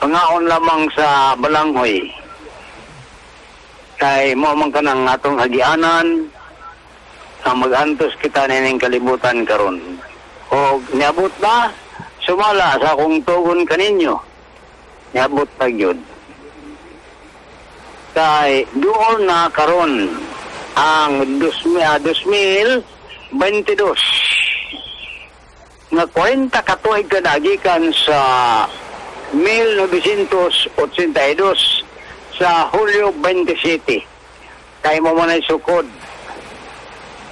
pangaon lamang sa balanghoy. Kay mo man kanang atong agianan ang mag-antos kita nining kalibutan karon. O niabot na sumala sa akong tugon kaninyo. Niabot pa gyud. Kay doon na karon ang 2022 nga 40 katuig kadagikan sa 1982 sa Hulyo 27. Kay mo man ay sukod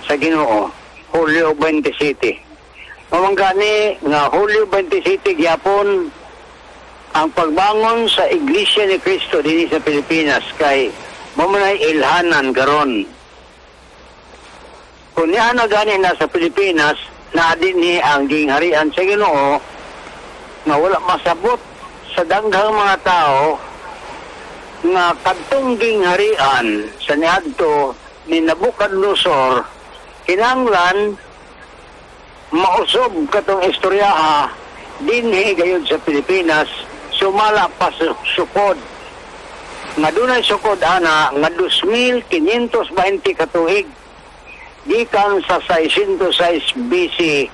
sa Ginoo, Hulyo 27. Mamanggani nga Hulyo 27 gyapon ang pagbangon sa Iglesia ni Cristo dinhi sa Pilipinas kay mo man ay ilhanan karon. Kung niya na gani na sa Pilipinas na dinhi ang gingharian sa Ginoo nga wala masabot sa daghang mga tao nga kadtong gingharian sa niadto ni Nabucodonosor kinahanglan mausob katong istorya dinhi gayud sa Pilipinas sumala pa sa sukod nga dunay sukod ana nga 2,520 katuig gikan sa 606 BC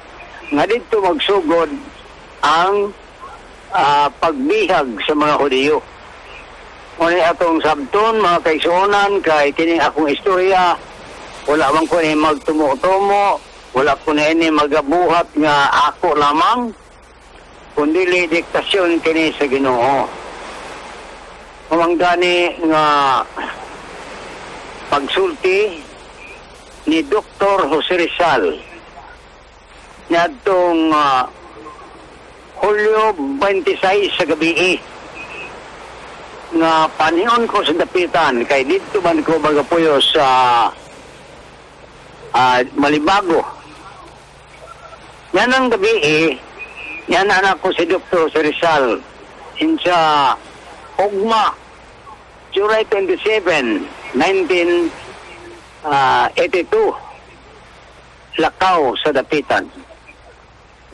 nga didto magsugod ang pagbihag sa mga Hudiyo. Ngunit atong sabton mga kaigsuonan kay kining akong istorya wala man ko ni magtumo-tumo, wala ko na ini magabuhat nga ako lamang kundi diktasyon kini sa Ginoo. Mamanggani nga pagsulti ni Dr. Jose Rizal niadtong Hulyo 26 sa gabi nga panihon ko sa dapitan kay dito man ko magapuyo sa Malibago. Yan ang gabi yan anak ko si Dr. Jose Rizal sa Ugma July 27, 1982 Lakaw sa dapitan.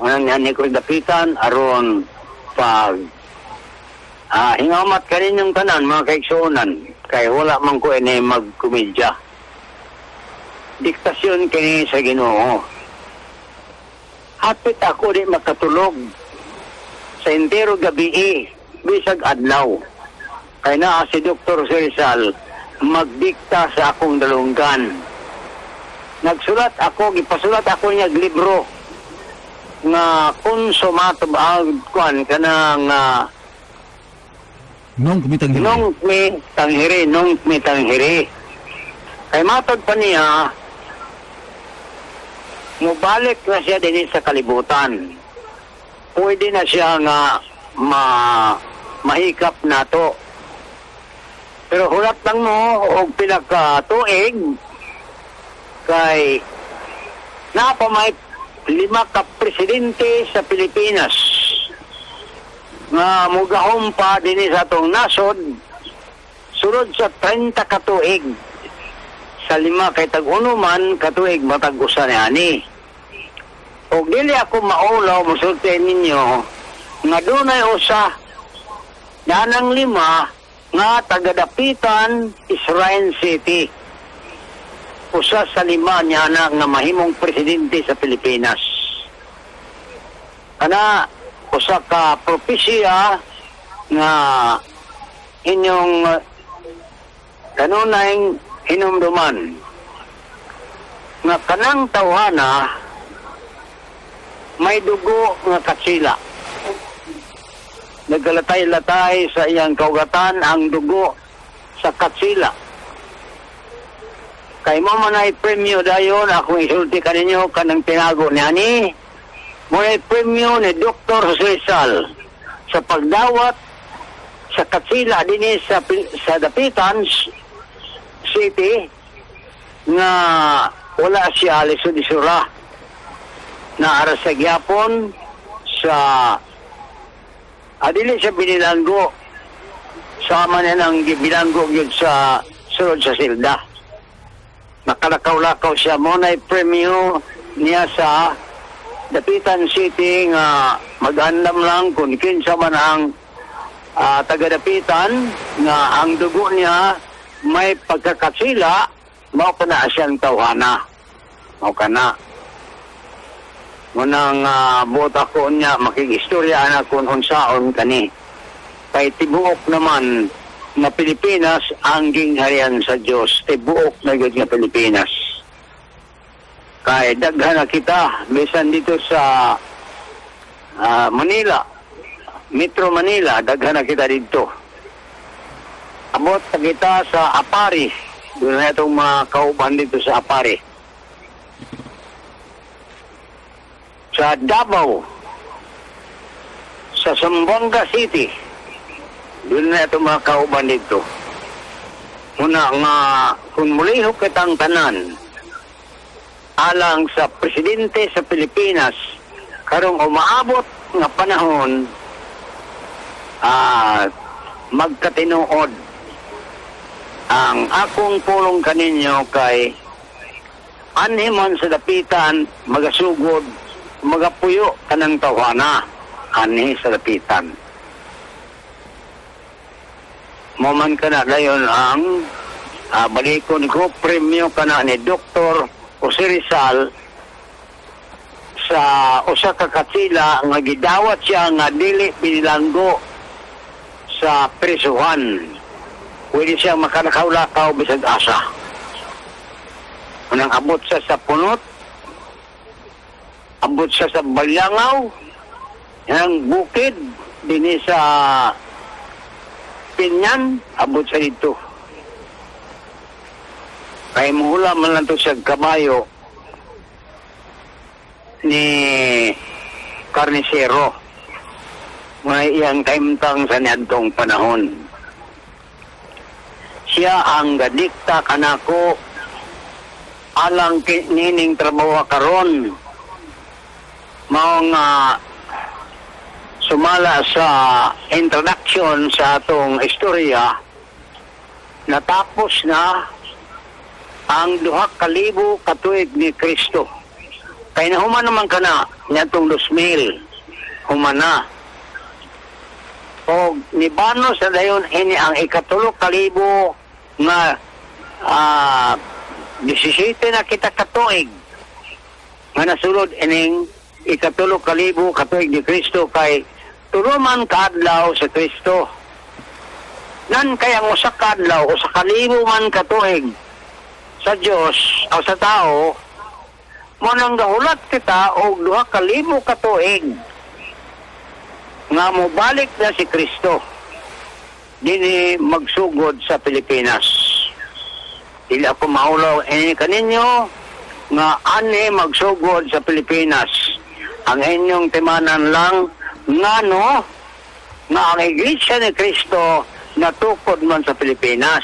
Yan ko dapitan aron pag hingamat kaninyong tanan mga kaigsuonan kay wala man ko ini magkomedya. Diktasyon kini sa Ginoo. Hapit ako di makatulog sa entero gabi bisag adlaw. Kay naa si Dr. Rizal magdikta sa akong dalunggan. Nagsulat ako, gipasulat ako niya libro nga konsumato kuan kanang nung tanghiri. Kay matod pa niya mubalik na siya din sa kalibutan. Pwede na siya nga mahikap na to. Pero hulat lang mo og pinakatuig kay napamay 5 ka presidente sa Pilipinas nga mugahom pa din sa atong nasod sulod sa 30 katuig sa 5 kay tag-uno man katuig matag usa ni ani. Og dili ako maulaw musulti ninyo nga dunay usa danang 5 nga taga-dapitan Israel City. Usa sa 5 niya na nga mahimong presidente sa Pilipinas. Kana usa ka propesya nga inyong kanunay hinumduman nga kanang tawhana may dugo nga katsila. Nagalatay-latay sa iyang kaugatan ang dugo sa katsila. Kay mo man ay premyo dayon akong isulti kaninyo kanang tinago ni ani. Mo ay premyo ni Dr. Jose Rizal sa pagdawat sa katsila dinhi sa Dapitan City nga wala siya lisod-isura na ara sa gyapon sa adili sa binilanggo sama na ng bilanggo yun sa sulod sa silda. Nakalakaw-lakaw siya mo na premyo niya sa Dapitan City nga mag-andam lang kung kinsa man ang tagadapitan nga ang dugo niya may pagkakasila, mao kana siyang tawhana. Mao kana. Munang buot ako niya makigistorya na kung unsaon kani. Kay tibuok naman na Pilipinas ang gingharian sa Dios. Tibuok na gyud nga Pilipinas. Kay daghan na kita bisan dito sa Manila, Metro Manila, daghan na kita dito. Abot na kita sa Apari. Doon na itong mga kauban dito sa Apari. Sa Davao, sa Zamboanga City, doon na itong mga kauban dito. Muna nga, kung mulihok kitang tanan, alang sa presidente sa Pilipinas, karong umaabot nga panahon, magkatinuod. Ang akong pulong kaninyo kay anhimon sa dapitan, magasugod, magapuyo kanang tawhana, anhi sa dapitan. Moman ka na dayon ang balikon ko premyo ka na ni Dr. Jose Rizal sa usa ka katsila nga gidawat siya nga dili pinilanggo sa prisuhan. Pwede siya makanakaw-lakaw bisag asa. Unang abot siya sa punot, abot siya sa balyangaw, yang bukid, dini sa Pinyan, abot siya dito. Kaya mahula man lang ito siya kabayo ni Carnicero. May iyang kaimtang sa niadtong panahon. Siya ang gadikta kanako alang nining trabaho karon. Mao nga sumala sa introduction sa atong istorya, natapos na ang 2,000 katuig ni Kristo. Kaya nahuman naman ka na, niyatong 2,000, humana. O nibano sa dayon ini ang 13,000 nga 17 na kita katuig nga nasulod ining 13,000 katuig ni Kristo kay turuman kaadlaw sa Kristo. Nan kaya mo sa kaadlaw o sa 1,000 man katuig sa Dios o sa tao mo nang gahulat kita og 2,000 katuig nga mo balik na si Kristo dini magsugod sa Pilipinas. Dili ako maulaw kaninyo nga ani magsugod sa Pilipinas. Ang inyong timanan lang nga no nga ang Iglesia ni Kristo natukod man sa Pilipinas.